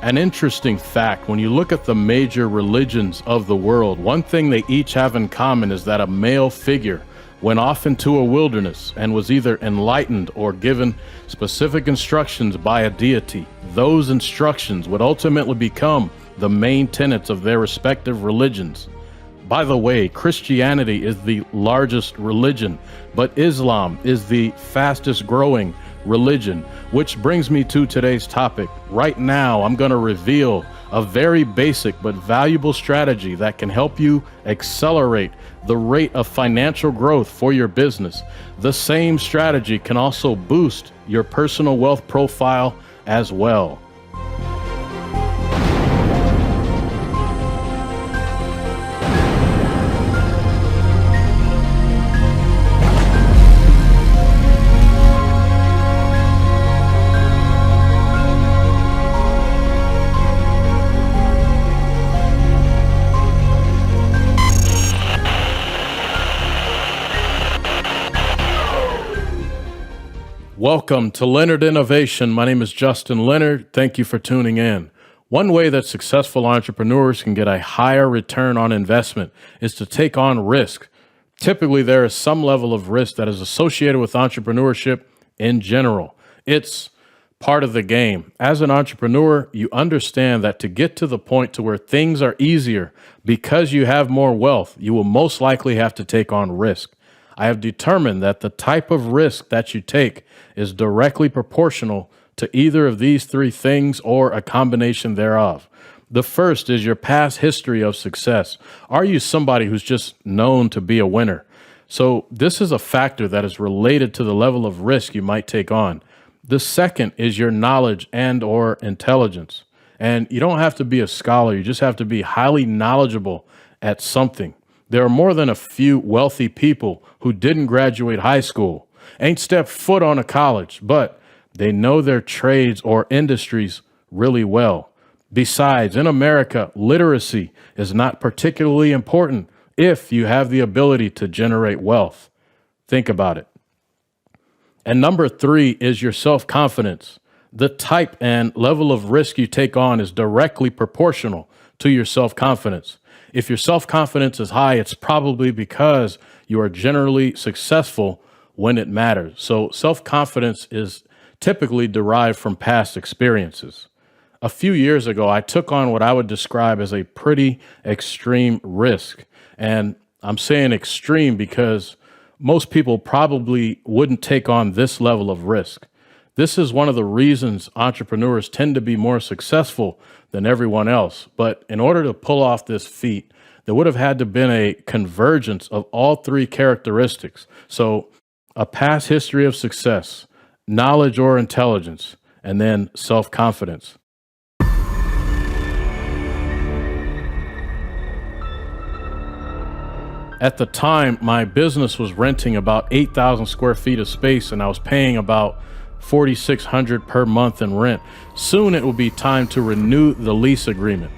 An interesting fact, when you look at the major religions of the world, one thing they each have in common is that a male figure went off into a wilderness and was either enlightened or given specific instructions by a deity. Those instructions would ultimately become the main tenets of their respective religions. By the way, Christianity is the largest religion, but Islam is the fastest growing religion, which brings me to today's topic. Right now, I'm going to reveal a very basic but valuable strategy that can help you accelerate the rate of financial growth for your business. The same strategy can also boost your personal wealth profile as well. Welcome to Leonard Innovation. My name is Justin Leonard. Thank you for tuning in. One way that successful entrepreneurs can get a higher return on investment is to take on risk. Typically, there is some level of risk that is associated with entrepreneurship in general. It's part of the game. As an entrepreneur, you understand that to get to the point to where things are easier because you have more wealth, you will most likely have to take on risk. I have determined that the type of risk that you take is directly proportional to either of these three things or a combination thereof. The first is your past history of success. Are you somebody who's just known to be a winner? So this is a factor that is related to the level of risk you might take on. The second is your knowledge and or intelligence. And you don't have to be a scholar. You just have to be highly knowledgeable at something. There are more than a few wealthy people who didn't graduate high school, ain't stepped foot on a college, but they know their trades or industries really well. Besides, in America, literacy is not particularly important if you have the ability to generate wealth. Think about it. And number three is your self-confidence. The type and level of risk you take on is directly proportional to your self-confidence. If your self-confidence is high, it's probably because you are generally successful when it matters. So self-confidence is typically derived from past experiences. A few years ago, I took on what I would describe as a pretty extreme risk. And I'm saying extreme because most people probably wouldn't take on this level of risk. This is one of the reasons entrepreneurs tend to be more successful than everyone else. But in order to pull off this feat, there would have had to been a convergence of all three characteristics. So a past history of success, knowledge or intelligence, and then self-confidence. At the time, my business was renting about 8,000 square feet of space, and I was paying about $4,600 per month in rent. Soon it will be time to renew the lease agreement.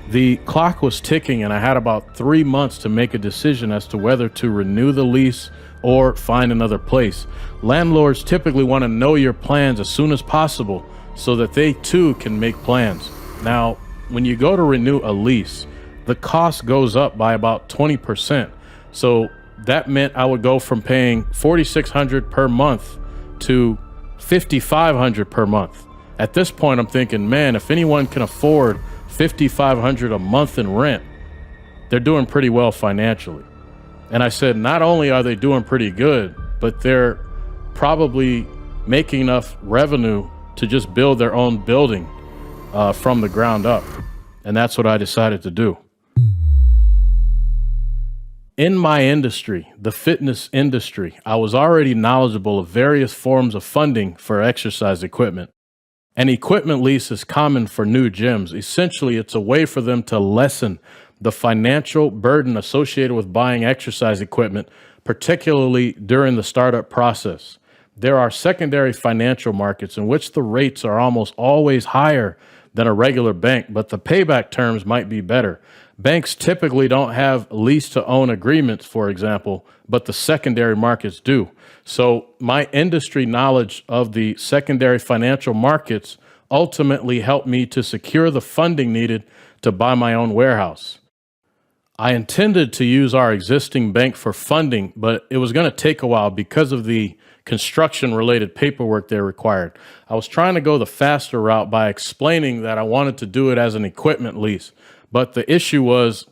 The clock was ticking and I had about 3 months to make a decision as to whether to renew the lease or find another place. Landlords typically want to know your plans as soon as possible so that they too can make plans. Now, when you go to renew a lease, the cost goes up by about 20%. So that meant I would go from paying $4,600 per month to $5,500 per month. At this point, I'm thinking, man, if anyone can afford $5,500 a month in rent, they're doing pretty well financially. And I said, not only are they doing pretty good, but they're probably making enough revenue to just build their own building from the ground up. And that's what I decided to do. In my industry, the fitness industry, I was already knowledgeable of various forms of funding for exercise equipment. An equipment lease is common for new gyms. Essentially, it's a way for them to lessen the financial burden associated with buying exercise equipment, particularly during the startup process. There are secondary financial markets in which the rates are almost always higher than a regular bank, but the payback terms might be better. Banks typically don't have lease-to-own agreements, for example, but the secondary markets do. So my industry knowledge of the secondary financial markets ultimately helped me to secure the funding needed to buy my own warehouse. I intended to use our existing bank for funding, but it was going to take a while because of the construction-related paperwork they required. I was trying to go the faster route by explaining that I wanted to do it as an equipment lease, but the issue was,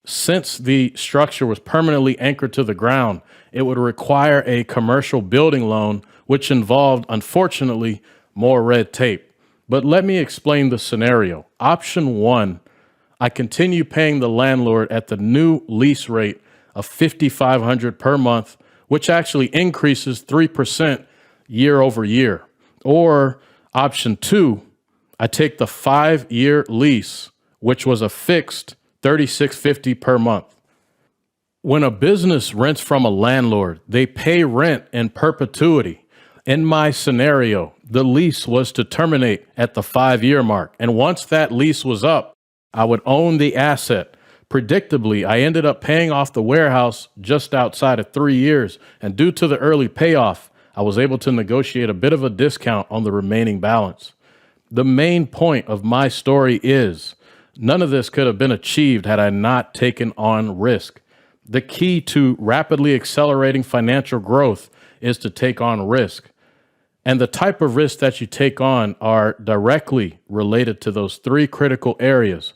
since the structure was permanently anchored to the ground, it would require a commercial building loan, which involved, unfortunately, more red tape. But let me explain the scenario. Option one, I continue paying the landlord at the new lease rate of $5,500 per month, which actually increases 3% year over year. Or option two, I take the 5-year lease, which was a fixed $3,650 per month. When a business rents from a landlord, they pay rent in perpetuity. In my scenario, the lease was to terminate at the 5-year mark. And once that lease was up, I would own the asset. Predictably, I ended up paying off the warehouse just outside of 3 years. And due to the early payoff, I was able to negotiate a bit of a discount on the remaining balance. The main point of my story is, none of this could have been achieved had I not taken on risk. The key to rapidly accelerating financial growth is to take on risk. And the type of risks that you take on are directly related to those 3 critical areas: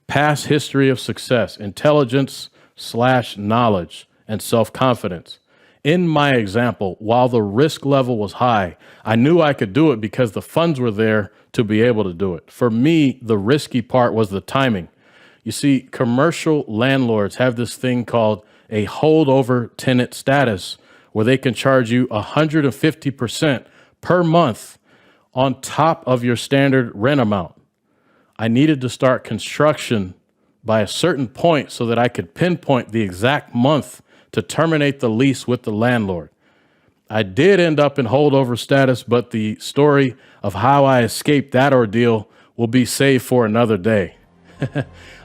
past history of success, intelligence/knowledge, and self-confidence. In my example, while the risk level was high, I knew I could do it because the funds were there to be able to do it. For me, the risky part was the timing. You see, commercial landlords have this thing called a holdover tenant status, where they can charge you 150% per month on top of your standard rent amount. I needed to start construction by a certain point so that I could pinpoint the exact month to terminate the lease with the landlord. I did end up in holdover status, but the story of how I escaped that ordeal will be saved for another day.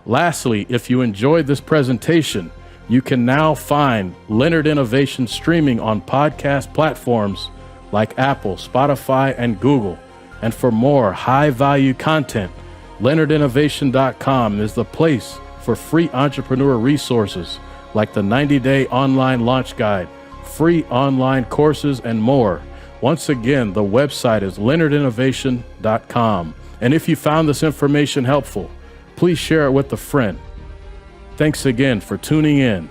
Lastly, if you enjoyed this presentation, you can now find Leonard Innovation streaming on podcast platforms like Apple, Spotify, and Google. And for more high-value content, LeonardInnovation.com is the place for free entrepreneur resources like the 90-day online launch guide, free online courses, and more. Once again, the website is LeonardInnovation.com. And if you found this information helpful, please share it with a friend. Thanks again for tuning in.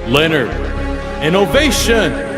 Leonard Innovation.